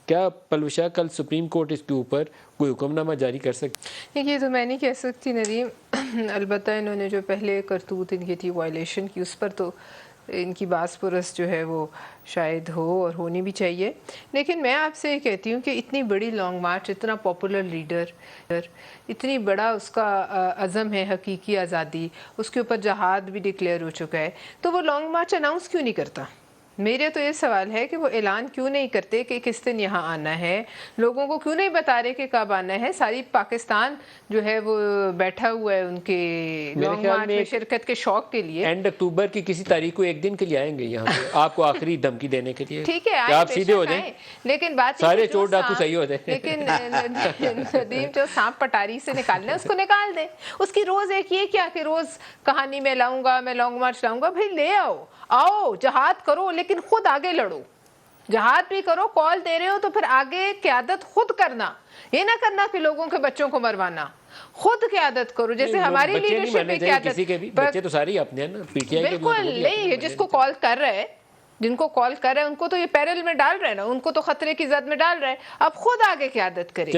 کیا پلوشا کل supreme court اس کے اوپر کوئی حکم نامہ جاری کر سکتی؟ یہ تو میں نہیں کہہ سکتی ندیم، البتہ انہوں نے جو پہلے کرتوت ان کی تھی وائلیشن کی، اس پر تو ان کی باس پرس جو ہے وہ شاید ہو اور ہونی بھی چاہیے. لیکن میں آپ سے یہ کہتی ہوں کہ اتنی بڑی لانگ مارچ، اتنا پاپولر لیڈر، اتنی بڑا اس کا عزم ہے حقیقی آزادی، اس کے اوپر جہاد بھی ڈکلیئر ہو چکا ہے، تو وہ لانگ مارچ اناؤنس کیوں نہیں کرتا؟ میرے تو یہ سوال ہے کہ وہ اعلان کیوں نہیں کرتے کہ کس دن یہاں آنا ہے، لوگوں کو کیوں نہیں بتا رہے کہ کب آنا ہے. ساری پاکستان جو ہے وہ بیٹھا ہوا ہے ان کے لانگ مارچ میں شرکت کے شوق کے لیے. اینڈ اکتوبر کی کسی تاریخ کو ایک دن کے لیے آئیں گے یہاں پہ آپ کو آخری دھمکی دینے کے لیے ٹھیک ہے کہ آپ بے سیدھے ہو شک جائیں، آئیں، لیکن بات یہ سارے کہ چور ڈاکو صحیح ہو جائیں. لیکن ندیم جو سانپ پٹاری سے نکالنا ہے اس کو نکال دیں. اس کی روز ایک یہ کیا کہ روز کہانی میں لاؤں گا، میں لانگ مارچ لاؤں گا. بھائی لے آؤ جہاد کرو، لیکن خود آگے لڑو. جہاد بھی کرو، کال دے رہے ہو تو پھر آگے قیادت خود کرنا، یہ نہ کرنا کہ لوگوں کے بچوں کو مروانا. خود قیادت کرو، جیسے ہماری بچے نہیں لیڈرشپ مرنے میں چاہیے قیادت. کسی کے بھی، بچے تو سارے ہی اپنے ہیں نا، پی ٹی آئی کے بھی بالکل نہیں، جس کو کال کر رہے ہیں، جن کو کال کر رہے ہیں ان کو تو یہ پیرل میں ڈال رہے ہیں نا، ان کو تو خطرے کی زد میں ڈال رہے ہیں. اب خود آگے قیادت کرے.